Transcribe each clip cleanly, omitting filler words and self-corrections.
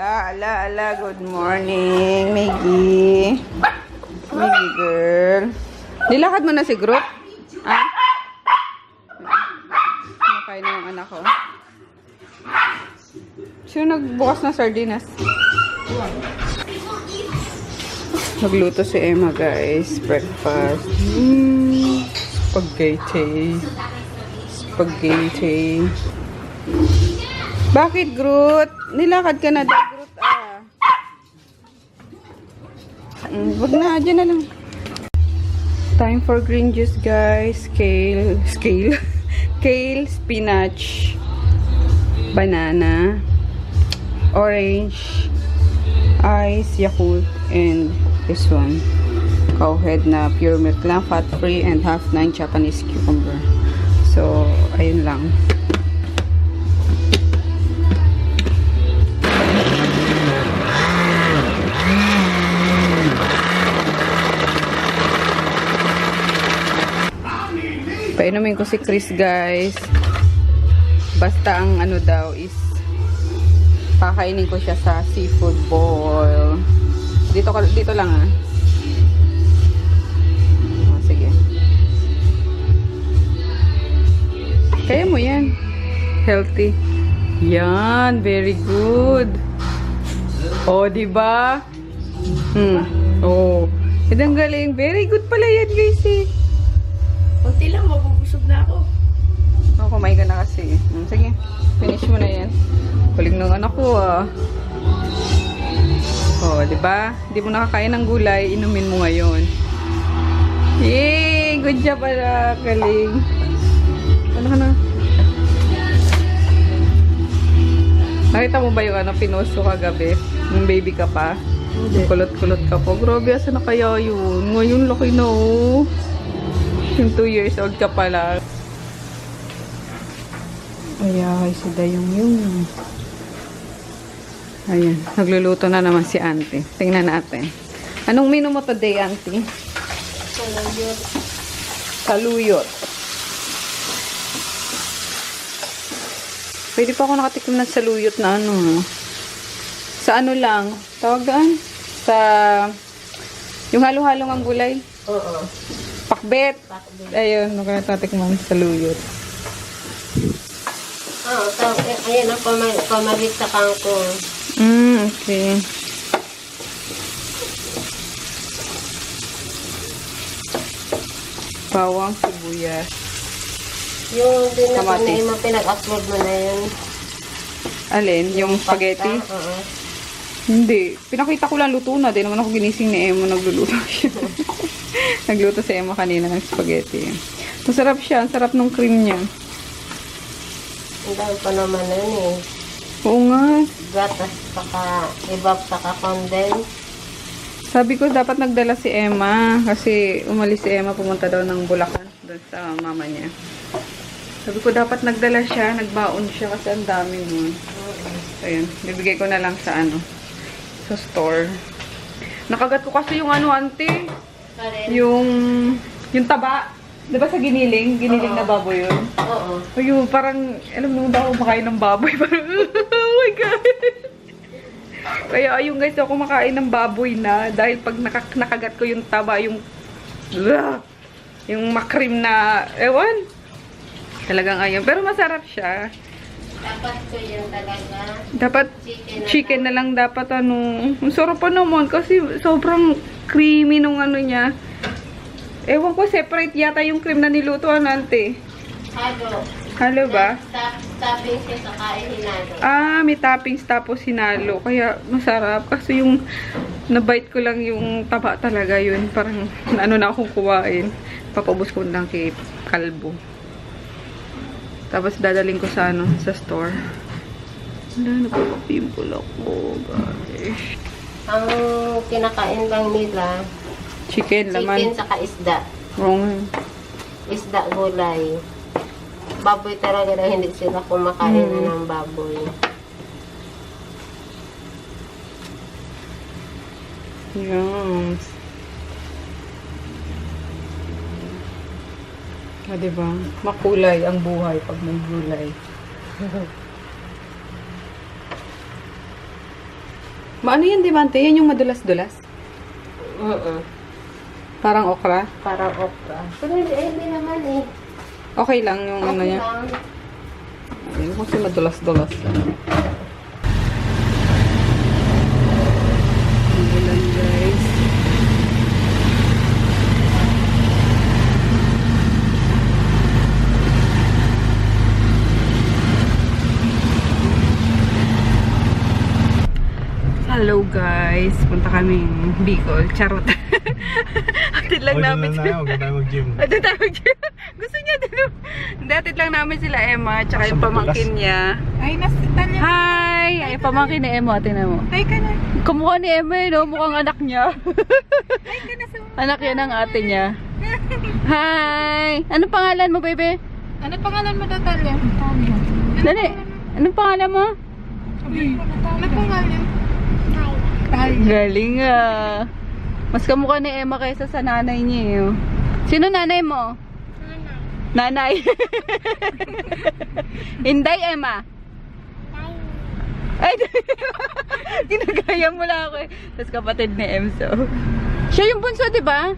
Ala. Good morning, Maggie. Maggie girl. Nilakad mo na si Groot? Ah? Kumakain na yung anak ko. Sino nagbukas na sardinas? Magluto si Emma, guys. Breakfast. Spaghetti. Bakit, Groot? Nilakad ka na daw, Groot, ah. Wag na, dyan na lang. Time for green juice, guys. Kale, spinach, banana, orange, ice, Yakult, and this one. Cowhead na pure milk lang, fat-free, and half 9 Japanese cucumber. So, ayun lang. Painumin ko si Chris, guys. Basta ang ano daw is pakainin ko siya sa seafood boil. Dito lang, ah. Oh, sige. Kaya mo yan. Healthy. Yan, very good. Oh, di ba? Oh. Ang galing. Very good pala yan, guys, eh. Kunti lang, mabubusog na ako. Oh, kumain ka na kasi. Sige, finish mo na yan. Kuling ng anak ko, ah. Oh, di ba? Hindi mo nakakain ng gulay, inumin mo ngayon. Yay! Good job pala, galing. Ano ka na? Nakita mo ba yung ano, pinost ko kagabi? Yung baby ka pa? Kulot-kulot ka po. Grabe, asa na kaya yun? Ngayon, laki na, oh. Yung 2 years old ka pala. Ay, si Dayong yun. Ayan, nagluluto na naman si auntie. Tingnan natin. Anong menu mo today, auntie? Saluyot. Saluyot. Pwede pa ako nakatikim ng saluyot na ano. Sa ano lang, tawag daan? Sa yung halo-halong ang gulay. Oo. Pakbet. Ayun, nakatatikman sa saluyot. Oo, ayan ang pamalit sa kangkong. Okay. Bawang, sibuyas. Yung Kamatis. pinag-upload mo na yun. Alin? Yung spaghetti? Oo. Hindi. Pinakita ko lang, luto na. Di naman ako ginising ni Emma, nagluluto siya. Nagluto si Emma kanina ng spaghetti. Masarap siya. Ang sarap ng cream niya. Ang dami pa naman na yun eh. Oo nga. Gatas, ibab, condense. Sabi ko, dapat nagdala si Emma. Kasi umalis si Emma, pumunta daw ng Bulacan. Doon sa mama niya. Sabi ko, dapat nagdala siya. Nagbaon siya kasi ang dami mo. Ayun. Bibigay ko na lang sa ano. Sa store. Nakagat ko kasi yung ano, auntie. Yung taba. Diba sa giniling? Giniling na baboy yun? Oo. Ayun, parang, alam mo ba ako makain ng baboy? Parang, oh my God. Kaya ayun guys, ako makain ng baboy na. Dahil pag nakagat ko yung taba, yung makrim na, ewan. Talagang ayun. Pero masarap siya. Dapat ko yun talaga. Dapat chicken na lang dapat ano. Ang sarap pa naman kasi sobrang creamy nung ano niya. Ewan ko, separate yata yung cream na nilutoan, ante. Halo. Halo ba? Toppings siya sa kain hinalo. Ah, may toppings tapos hinalo. Kaya masarap. Kasi yung nabite ko lang yung taba talaga yun. Parang ano na akong kuwain. Papaubos ko lang kay Kalbo. Tapos dadaling ko sa ano, sa store. Wala, nagpapapimple ako, guys. Ang kinakain lang nila, Chicken, laman. chicken saka isda. Wrong. Isda, gulay. Baboy talaga na hindi sila kumakain na ng baboy. Yes. Diba? Makulay ang buhay pag may gulay. Maano yan, di ba, ante? Yan yung madulas-dulas. Parang okra. Parang okra. Pero hindi naman eh. Okay lang yung ano Okay niya. lang. Ayun kasi madulas-dulas. Ulan, guys. Hello guys, punta kaming Bicol. Charot. Atid lang namin sila. Huwag tayo mag-gym. Atid tayo mag-gym. Gusto niya din. Hindi, atid lang namin sila Emma, tsaka yung pamangkin niya. Ay, Talia. Hi! Ay, pamangkin ni Emma, tingnan mo. Ay, ka na. Kamukha ni Emma eh, no? Mukhang anak niya. Ay, ka na sa... Anak yan ng ate niya. Hi! Anong pangalan mo, baby? Ano pangalan mo, Talia? Talia. Dali, anong pangalan mo? Ano pangalan? Talia. Galing ah. Mas kamukha ni Emma kaysa sa nanay niya eh. Oh. Sino nanay mo? Nanay. Inday, Emma. Ay, ginagaya mo lang ako eh. Tapos kapatid ni Emso. Siya yung bunso, di ba?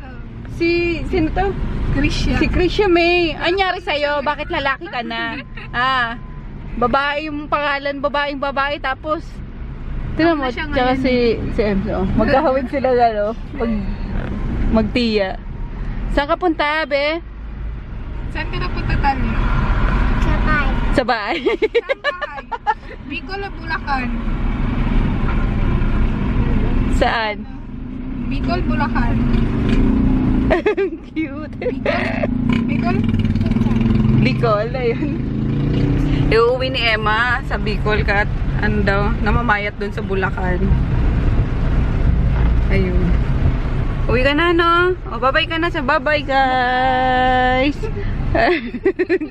Sino to? Krisha. Si Krisha May. Anyari sa'yo? Bakit lalaki ka na? Ah, babae yung pangalan, babaeng babae, tapos tignan mo, Ako na siya tsaka ngayon si Emso. Magkahawig sila gano, magtiya. Saan ka punta, be? Saan ka napunta, Talia? Sa bahay. Saan bahay? Bicol o Bulacan? Saan? Bicol, Bulacan. Cute. Bicol? Bicol, ayun. Iuwi ni Emma sa Bicol kat ano daw, namamayat dun sa Bulacan. Ayun. Uwi ka na, no? O, bye-bye ka na sa bye-bye, guys.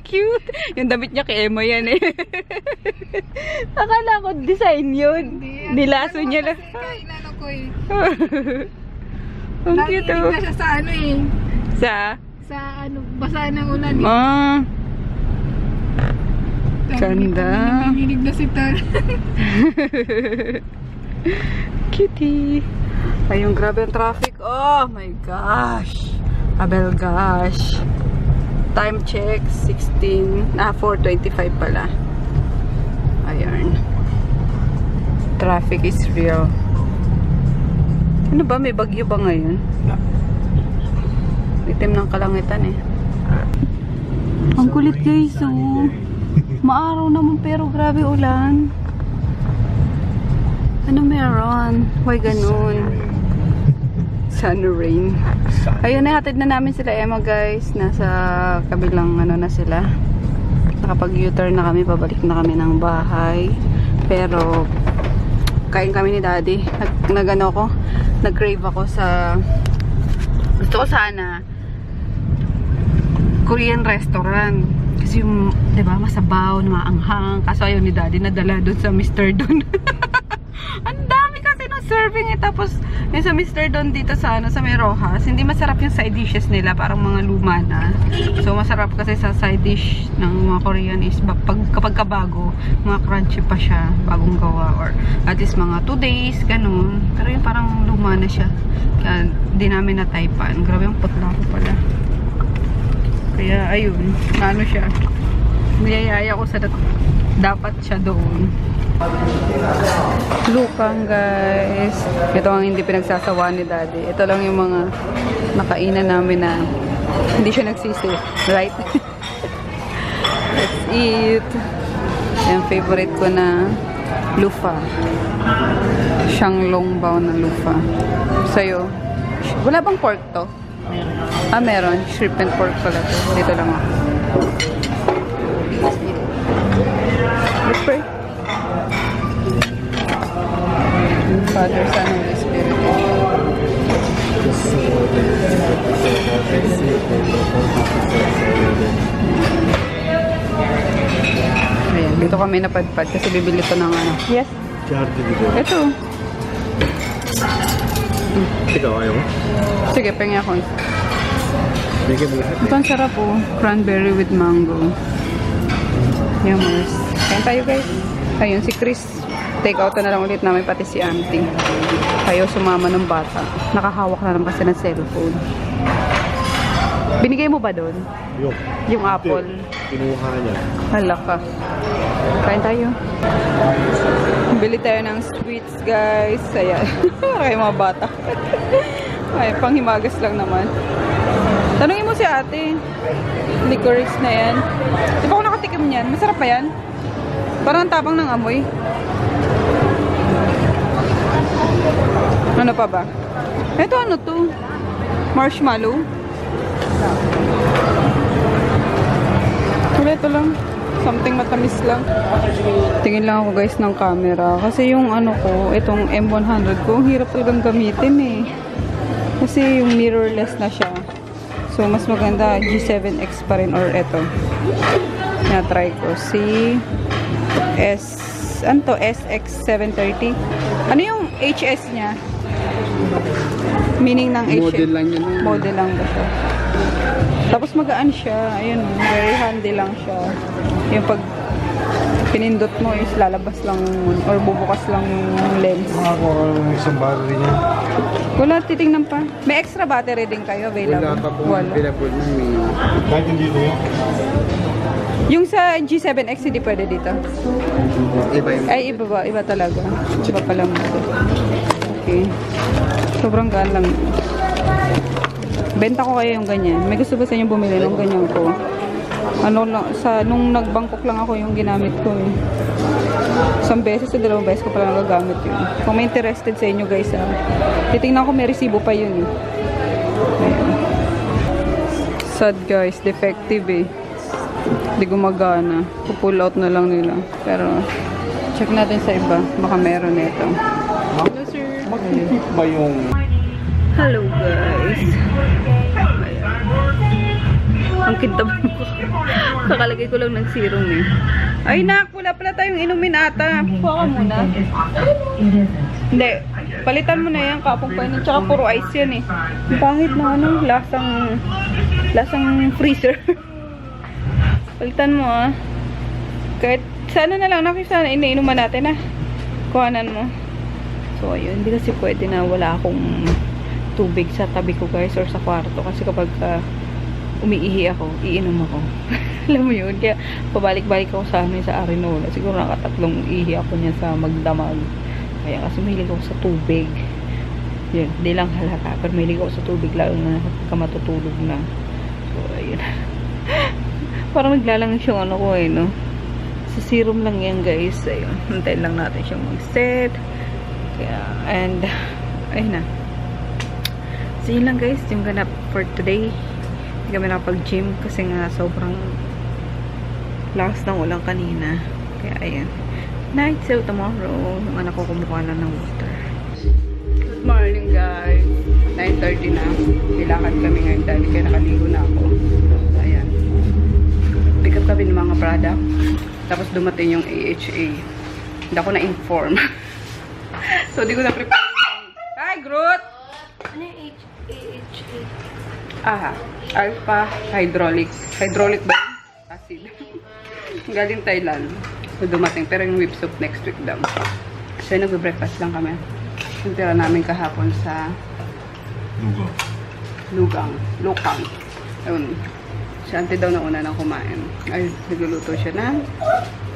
Cute. Yung damit niya kay Emma yan eh. Akala ko design yun. Nilaso niya lang. Kasi inano ko eh. Ang cute, Nakikinig oh. na siya sa ano eh. Sa? Sa ano, basa ng ulan eh. Ah. Ganda. Nakikinig na si Tal. Cutie. Ayun, grabe ang traffic. Oh my gosh. Abel gosh. Time check, 4:25 pala. Ayun. Traffic is real. Ano ba? May bagyo ba ngayon? Itim ng kalangitan eh. Ang kulit guys, oh. Maaraw naman pero grabe ulan. Ano meron? Why ganun? Sun rain. Ayun, nahatid na namin sila Emma guys. Nasa kabilang ano na sila. Nakapag-U-turn na kami. Pabalik na kami ng bahay. Pero kain kami ni Daddy. Nag-crave ako sa gusto ko sana Korean restaurant. Kasi yung, diba, masabaw, maanghang. Kaso ayaw ni Daddy nadala doon sa Mr. Don. Ang dami kasi ng serving eh. Tapos, yung sa Mr. Don dito sa, ano, sa May Rojas, hindi masarap yung side dishes nila. Parang mga luma na. So, masarap kasi sa side dish ng mga Korean is kapag kabago, mga crunchy pa siya, bagong gawa. Or at least mga 2 days, ganun. Pero yung parang luma na siya. Kaya, di namin nataypan. Grabe yung putla ko pala. Kaya, ayun. Ano siya. Niyayaya ko sa dapat siya doon. Lupang guys. Ito ang hindi pinagsasawa ni Daddy. Ito lang yung mga nakainan namin na hindi siya nagsisi. Right? Let's eat. Yung favorite ko na lufa. Shanglongbao na lufa. Sa'yo. Wala bang pork to? Ah, meron. Shrimp and pork pala to. Dito lang ako. Let's pray. Father, Son, Holy Spirit. Ayan, dito kami napadpad kasi bibili ko ng ano. Yes. Ito. Ikaw, ayaw mo? Sige, pengi ako. Bigyan mo lahat. Ito ang sarap po. Cranberry with mango. Yummers. Kain tayo guys. Ayun, si Chris. Take out na lang ulit namin pati si auntie. Kayo sumama ng bata. Nakahawak na naman kasi ng cellphone. Binigay mo ba doon? Yung apple? Kinuha niya. Hala ka. Kain tayo. Bili tayo ng sweets, guys. Ayan. Kayo mga bata. Ay, panghimagas lang naman. Tanungin mo si ate. Licorice na yan. Di ba ako nakatikim niyan? Masarap pa yan? Parang ang tapang ng amoy. Ano pa ba? Ito ano to? Marshmallow? Ito lang. Something matamis lang. Tingin lang ako guys ng camera. Kasi yung ano ko, itong M100 ko, ang hirap talagang gamitin eh. Kasi yung mirrorless na siya. So, mas maganda G7X pa rin or eto. Na-try ko. Si ano to? SX730. Ano yung HS niya? Meaning ng HS. Model lang yun. Model lang ba siya? Tapos magaan siya. Ayun, very handy lang siya. Yung pag pinindot mo is lalabas lang or bubukas lang yung lens. Makakuha ka ng isang battery niya. Wala, titingnan pa. May extra battery din kayo available? Wala pa po available ng kahit hindi mo. Yung sa G7X hindi pwede dito? Iba yung... Ay, iba ba? Iba talaga. Iba pala mo. Okay. Sobrang gaan lang. Benta ko kayo yung ganyan. May gusto ba sa inyo bumili ng ganyan ko? Ano lang, nung nagbangkok lang ako yung ginamit ko eh. Isang beses o 2 beses ko pala nagagamit yun. Kung may interested sa inyo guys titingnan ko may resibo pa yun eh. Ayan. Sad guys, defective eh. Hindi gumagana. Pull out na lang nila. Pero check natin sa iba. Baka meron nito. Hello sir. Ba yung... Hello guys. Ang kintab mo. Kakalagay ko lang ng serum eh. Ay nak, wala pala tayong inumin ata. Puha ka muna. Hindi. Palitan mo na yan, kapong pa yun. Tsaka puro ice yan eh. Ang pangit na ano, lasang freezer. Palitan mo ah. Kahit sana na lang, sana iniinuman natin ah. Kuhanan mo. So ayun, hindi kasi pwede na wala akong tubig sa tabi ko guys or sa kwarto. Kasi kapag umiihi ako, iinom ako. Alam mo yun, kaya pabalik-balik ako sa amin sa Arinola. Siguro nakatatlong ihi ako niya sa magdamag. Kaya kasi mahilig ako sa tubig. Yun, hindi lang halata. Pero mahilig ako sa tubig lalo na pagka matutulog na. So, ayun. Parang naglalang siyang ano ko eh, no? Sa serum lang yan guys. Ayun, hintayin lang natin siyang mag-set. Kaya, and, ayun na. So, yun lang guys, yung ganap for today. Hindi kami nakapag-gym kasi nga sobrang lakas ng ulang kanina. Kaya ayan. Night, so tomorrow, yung anak ko kumukuha lang ng water. Good morning guys. 9:30 na. Nilakad kami ngayon dahil kaya nakaligo na ako. So, ayan. Pick up kami ng mga product. Tapos dumating yung AHA. Hindi ako na-inform. So, di ko na-prepare. Hi, Groot! Ano yung AHA? Alpha Hydraulic. Hydraulic ba yun? Acid. Galing Thailand. So, dumating. Pero yung whip soup next week daw. So, nag-breakfast lang kami. Yung tira namin kahapon sa Lukang. Ayun. Si auntie daw na una nang kumain. Ay, nagluluto siya ng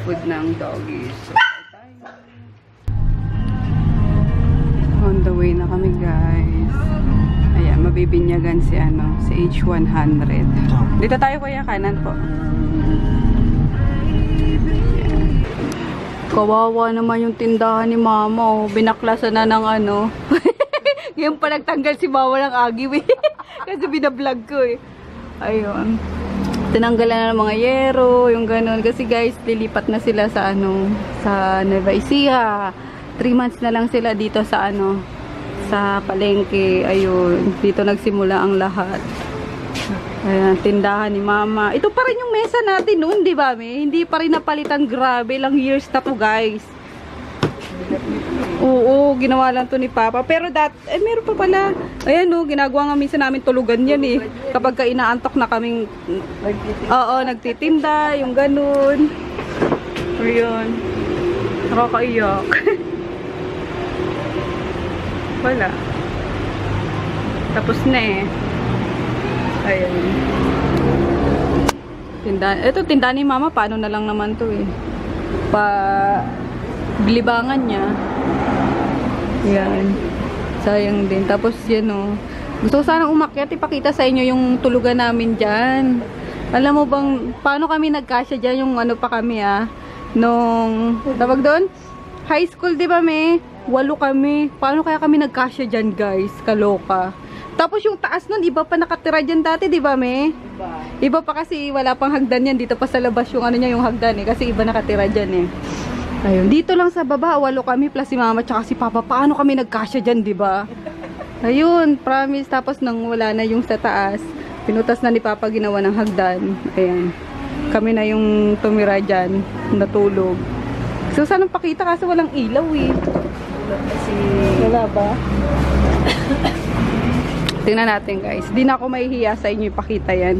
food ng doggies. So, tayo. On the way na kami, guys. Ayan, mabibinyagan si H100. Dito tayo kuya, kanan po. Ayan. Kawawa naman yung tindahan ni mama, oh. Binaklasan na ng ano. Ngayon pa nagtanggal si mama ng agiw eh. Kasi binablog ko eh. Ayun. Tinanggalan na ng mga yero, yung ganun. Kasi guys, lilipat na sila sa sa Nueva Ecija. 3 months na lang sila dito sa sa palengke. Ayun, dito nagsimula ang lahat. Ayan, tindahan ni mama. Ito pa rin yung mesa natin noon, di ba, me? Hindi pa rin napalitan. Grabe, ilang years na to, guys. Oo, ginawa lang to ni Papa. Pero meron pa pala. Ayan, no, ginagawa nga minsan namin tulugan yan eh. Kapag ka inaantok na kaming, nagtitinda, yung ganun. Ayun. Nakakaiyak. Wala. Tapos na eh. Ayan. Tindahan. Ito, tindahan ni mama. Paano na lang naman to eh. Bilibangan niya. Yan. Sayang din. Tapos yan oh. Gusto ko sanang umakyat. Ipakita sa inyo yung tulugan namin dyan. Alam mo bang, paano kami nagkasya dyan? Yung ano pa kami nung, tawag doon? High school, di ba may? 8 kami. Paano kaya kami nagkasya dyan, guys? Kaloka. Tapos yung taas nun, iba pa nakatira dyan dati, di ba, me? Iba pa kasi wala pang hagdan yan. Dito pa sa labas yung ano niya, yung hagdan eh. Kasi iba nakatira dyan eh. Ayun. Dito lang sa baba, 8 kami plus si mama tsaka si papa. Paano kami nagkasya dyan, di ba? Ayun, promise. Tapos nang wala na yung sa taas, pinutas na ni papa ginawa ng hagdan. Ayan. Kami na yung tumira dyan, natulog. So, sanang pakita kasi walang ilaw eh. Wala ba? Tingnan natin guys. Di na ako mahihiya sa inyo ipakita yan.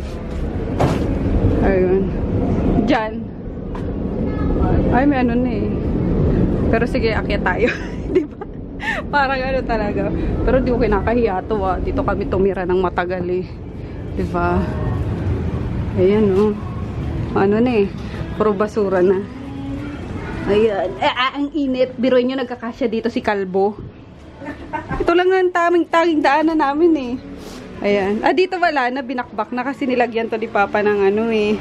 Ayun. Diyan. Ay, may ano na eh. Pero sige, akyat tayo. Diba? Parang ano talaga. Pero di ko kinakahiya to Dito kami tumira ng matagal eh. Diba? Ayan oh. Ano na eh. Puro basura na. Ayan. Ang init. Biruin nyo nagkakasya dito si Kalbo. Ito lang ang taging daanan namin eh. Ayan. Dito wala na. Binakbak na kasi nilagyan to ni Papa ng ano eh.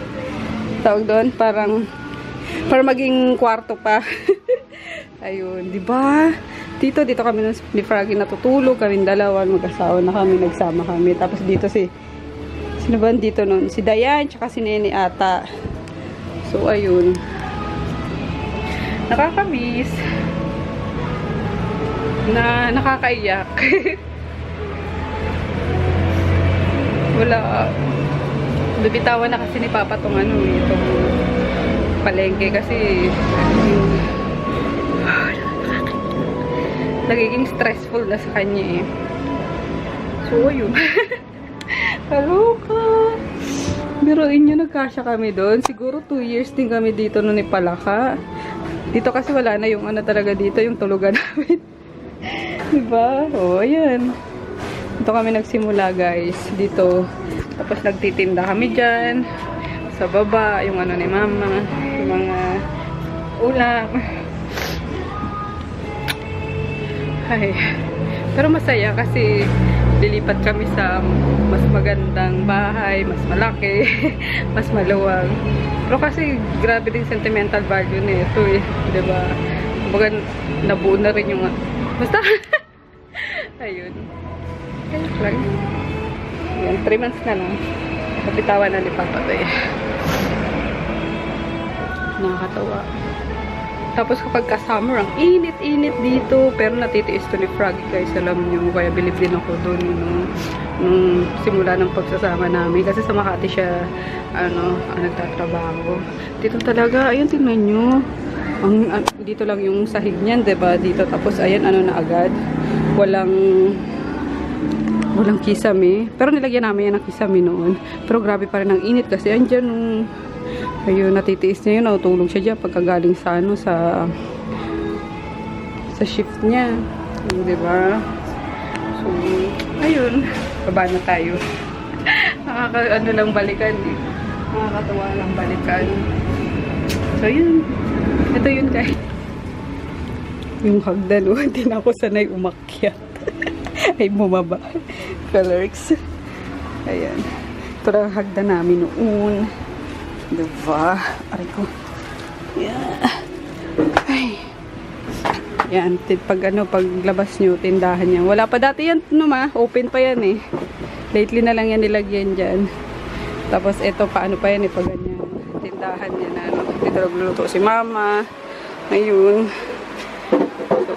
Tawag doon. Para maging kwarto pa. Ayun. Diba? Dito kami ni Froggy natutulog. Kaming dalawa. Mag-asawa na kami. Nagsama kami. Tapos dito sino ba dito nun? Si Dayan. Tsaka si Nene ata. So ayun. Nakakamiss. Na nakakaiyak. Wala. Bibitawan na kasi ni Papa tong itong palengke kasi nagiging stressful na sa kanya eh. So, yun. Kaloka. Biruin nyo, nagkasya kami doon. Siguro 2 years din kami dito noon ni Palaka. Dito kasi wala na yung ano talaga dito, yung tulugan namin. Diba? O, ayan. Dito kami nagsimula, guys. Dito. Tapos nagtitinda kami dyan. Sa baba, yung ano ni Mama. Yung mga ulam. Ay. Pero masaya kasi lilipat kami sa mas magandang bahay, mas malaki, mas maluwag. Pero kasi grabe din sentimental value nito eh. Diba? Kumbaga nabuo na rin yung basta. Ayun. Kaya lang. Yan, 3 months na lang. Kapitawan na ni Papa to eh. Nakakatawa. Tapos kapag ka-summer, ang init-init dito. Pero natitiis to ni Froggy, guys. Alam nyo, kaya bilib din ako doon nung simula ng pagsasama namin. Kasi sa Makati siya, nagtatrabaho. Dito talaga, ayun, tingnan nyo. Dito lang yung sahig niyan, diba? Dito, tapos, ayan, na agad. Walang kisame. Pero nilagyan namin yan ng kisame noon. Pero grabe pa rin ang init kasi andyan ayun, natitiis niya yun. Natulog siya dyan pagkagaling sa sa shift niya. Diba? So, ayun. Baba na tayo. Lang balikan eh. Nakakatawa lang balikan. So, yun. Ito yun, guys. Yung hagdan, hindi na ako sanay umakyat. Ay, bumaba. Colors. Ayan. Ito lang hagdan namin noon. Diba? Aray ko. Yeah. Ay. Yan. Paglabas nyo, tindahan niya. Wala pa dati yan, open pa yan eh. Lately na lang yan nilagyan dyan. Tapos, ito, paano pa yan eh, pag ganyan. Tindahan niya na, dito nagluluto si Mama. Ayun. So,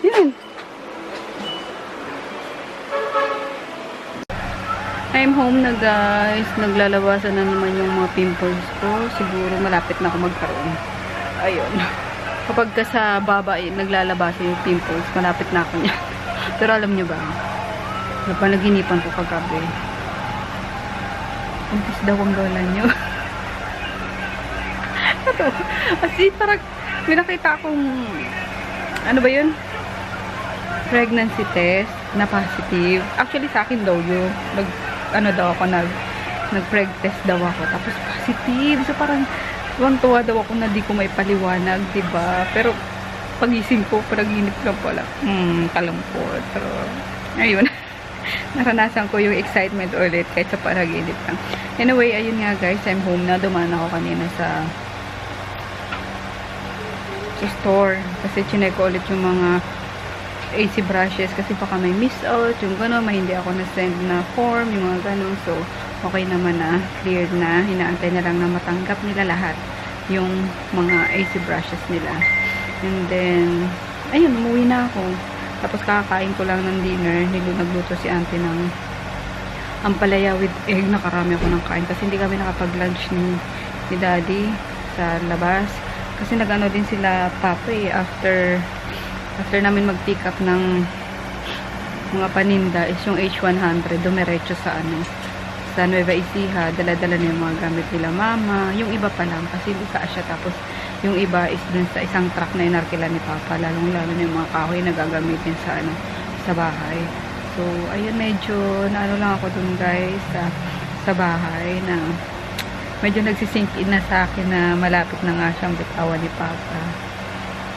yan. I'm home na, guys. Naglalabasan na naman yung mga pimples ko. Siguro malapit na ako magkaroon. Ayun. Kapag ka sa baba naglalabasan yung pimples, malapit na ako niya. Pero alam nyo ba, napanaginipan ko kagabi. Kumpis daw ang gawala nyo. Kasi parang May nakita akong, ano ba yun? Pregnancy test na positive. Actually, sa akin daw yun. Nag-preg test daw ako. Tapos positive. So, parang tuwang-tuwa daw ako na di ko may paliwanag, diba? Pero, pagising ko, panaginip lang pala. Kalungkot. Pero, ayun. Naranasan ko yung excitement ulit kahit sa panaginip lang. Anyway, ayun nga guys. I'm home na. Dumaan ako kanina sa store. Kasi chinek ko ulit yung mga AC brushes kasi baka may miss out, yung gano'n, may hindi ako na-send na form, yung mga gano'n. So, okay naman na, cleared na. Hinaantay na lang na matanggap nila lahat yung mga AC brushes nila. And then, ayun, umuwi na ako. Tapos kakakain ko lang ng dinner. Nagluto si auntie ng ampalaya with egg. Nakarami ako ng kain kasi hindi kami nakapag-lunch ni daddy sa labas. Kasi nag-ano din sila papa after namin mag-pick up ng mga paninda is yung H100 dumiretso sa Nueva Ecija, dala-dala na yung mga gamit nila mama, yung iba pa lang kasi hindi siya, tapos yung iba is dun sa isang truck na inarkila ni papa, lalong-lalo na yung mga kahoy na gagamitin sa bahay. So ayun, medyo lang ako dun guys sa bahay na medyo nagsisink in na sa akin na malapit na nga siyang bitawan ni papa.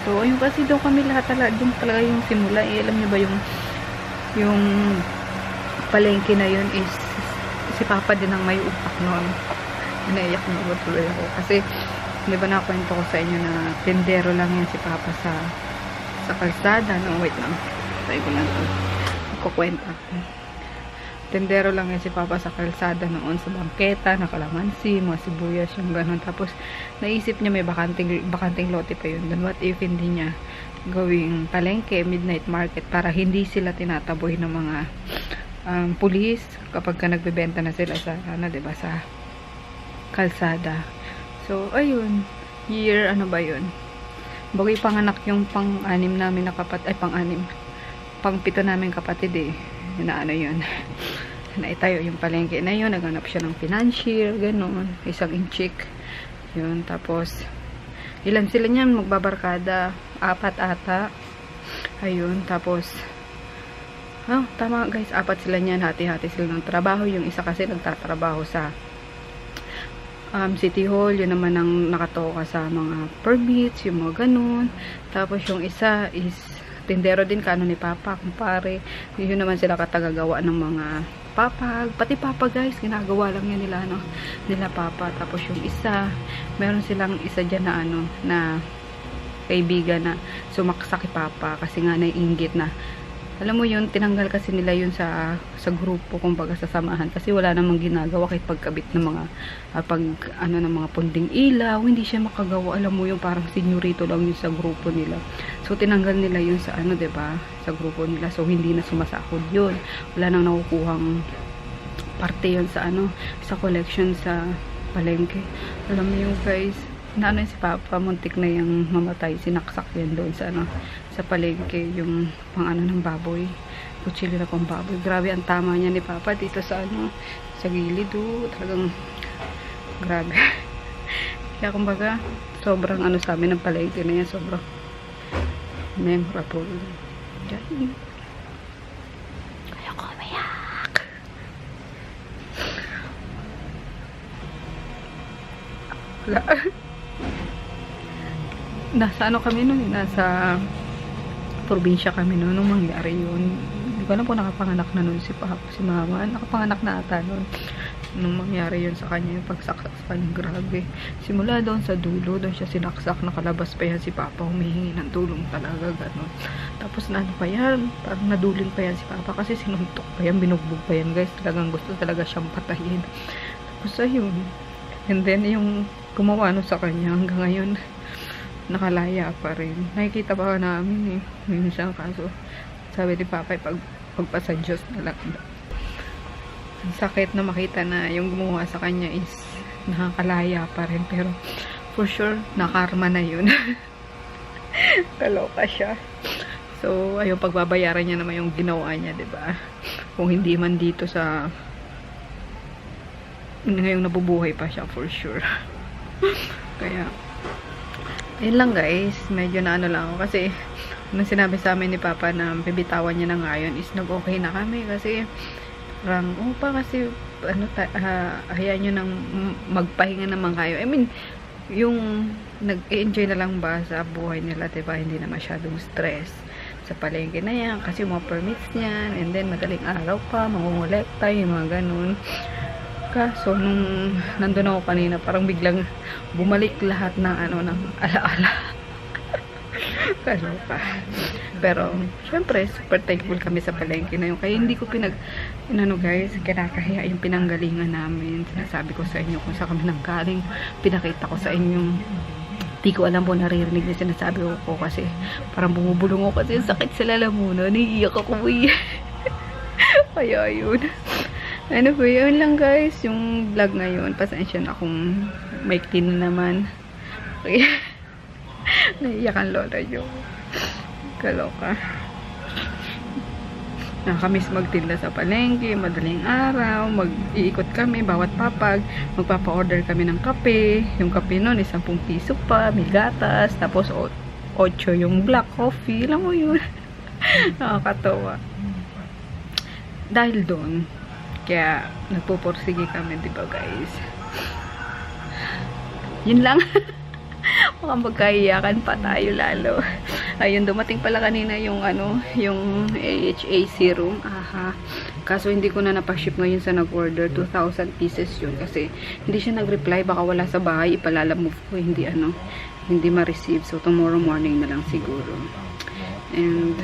So, ayun kasi doon kami lahat doon talaga yung simula. Alam niyo ba yung palengke na yun is si Papa din ang may upak noon. Naiyak na ba tuloy ako. Kasi, di ba nakwento ko sa inyo na tendero lang yan si Papa sa kalsada. No, wait lang. Tayo ko lang ito. Kukwenta ako. Tendero lang yan si Papa sa kalsada noon sa bangketa, na kalamansi, mga sibuyas, yung gano'n. Tapos, naisip niya may bakanting lote pa yun. Then, what if hindi niya gawing palengke, midnight market, para hindi sila tinataboy ng mga pulis kapag ka nagbebenta na sila sa, diba, sa kalsada. So, ayun. Year, yun? Bagay panganak yung pang-anim namin na kapatid, pang-pito namin kapatid na yun. Naitayo yung palengke na yun, naghanap siya ng financier, gano'n, isang inchik yun. Tapos ilan sila niyan magbabarkada, 4 ata, ayun. Tapos tama guys, 4 sila niyan, hati-hati sila ng trabaho. Yung isa kasi nagtatrabaho sa City Hall, yun naman ang nakatoka sa mga permits, yung mga gano'n. Tapos yung isa is tindero din ni Papa, kumpare. Yun naman sila katagagawa ng mga papag. Pati Papa guys, ginagawa lang yan nila Papa. Tapos yung isa, meron silang isa dyan na na kaibigan na sumaksa kay Papa kasi nga naiinggit na. Alam mo yun, tinanggal kasi nila yun sa grupo, kumbaga sa samahan, kasi wala namang ginagawa kahit pagkabit ng mga ng mga punding ilaw, hindi siya makagawa. Alam mo yung parang senyorito lang yun sa grupo nila. So tinanggal nila yun sa diba, sa grupo nila. So hindi na sumasakod yun. Wala nang nakukuhang parte yun sa sa collection sa palengke. Alam mo yung guys, si Papa, muntik na yung mamatay, sinaksak yan doon sa palengke, yung pang ng baboy, kutsilyo na pang baboy. Grabe ang tama niya ni Papa dito sa sa gilid, talagang grabe. Kaya kumbaga, sobrang sa amin ng palengke na yan, sobrang memorable. Diyan. Kaya ko mayak. Wala. Nasa kami nun, nasa probinsya kami nun, nung mangyari yun. Hindi ko alam po nakapanganak na nun si Papa, si Mama. Nakapanganak na ata nun. Nung mangyari yun sa kanya, yung pagsaksak sa kanya, grabe. Simula doon sa dulo, doon siya sinaksak, nakalabas pa yan si Papa, humihingi ng tulong talaga, gano'n. Tapos pa yan, parang nadulin pa yan si Papa kasi sinuntok pa yan, binugbog pa yan guys. Talagang gusto talaga siyang patayin. Tapos ayun. And then yung gumawa sa kanya, hanggang ngayon, nakalaya pa rin. Nakikita pa namin minsan, kaso sabi ni Papa, pagpasa Diyos na lang. Ang sakit na makita na yung gumawa sa kanya is nakakalaya pa rin, pero for sure nakarma na yun. Kaloka siya. So ayun, pagbabayaran niya naman yung ginawa niya, diba? Kung hindi man dito sa ngayong nabubuhay pa siya, for sure. Kaya Yun lang guys, medyo na ano lang ako kasi nung sinabi sa amin ni Papa na bibitawan niya na ngayon is nag-okay na kami kasi parang, kasi ano, hayaan nyo nang magpahinga naman kayo. I mean, yung nag-enjoy na lang ba sa buhay nila, diba? Hindi na masyadong stress sa palengke na yan kasi mga permits niyan, and then madaling araw pa, mangungulekta, yung mga ganun. Kaso, nung nandun ako kanina, parang biglang bumalik lahat ng ng alaala. Kaloka. Pero, syempre, super thankful kami sa palengke na yun. Kaya hindi ko guys, kinakahiya yung pinanggalingan namin. Sinasabi ko sa inyo kung saan kami nanggaling. Pinakita ko sa inyo. Hindi ko alam po naririnig na sinasabi ko kasi parang bumubulong ako kasi sakit sa lalamunan. Naiiyak ako. Kaya yun. Ano po, yun lang guys, yung vlog ngayon. Pasensya na kung maikli na naman. Okay. Naiiyak ang lola nyo. Kaloka. Nakakamiss magtinda sa palengke, madaling araw, mag-iikot kami, bawat papag, magpapa-order kami ng kape. Yung kape nun, 10 piso pa, may gatas, tapos 8 yung black coffee. Alam mo yun? Nakakatawa. Dahil doon, kaya nagpupursige kami, diba guys? Yun lang. Baka magkahiyakan pa tayo lalo. Ayun, dumating pala kanina yung yung AHA serum. Kaso hindi ko na napaship ngayon sa nag-order. 2,000 pieces yun. Kasi hindi siya nag-reply. Baka wala sa bahay. Ipalalamove ko. Hindi ma-receive. So, tomorrow morning na lang siguro. And,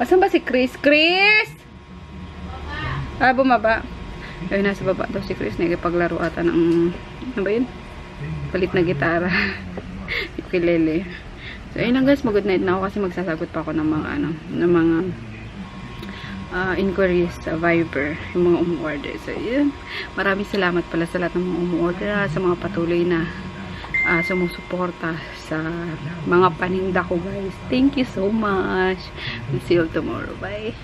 asan ba si Chris? Chris! Bumaba. Ayun, nasa baba daw si Chris. Nagpaglaro ata ng, ano ba yun? Palit na gitara. Ukulele. So, ayun lang guys, mag-good night na ako kasi magsasagot pa ako ng mga inquiries sa Viber, yung mga umu-order. So, yun. Maraming salamat pala sa lahat ng mga umu-order, sa mga patuloy na sumusuporta sa mga paninda ko guys. Thank you so much. We'll see you tomorrow. Bye.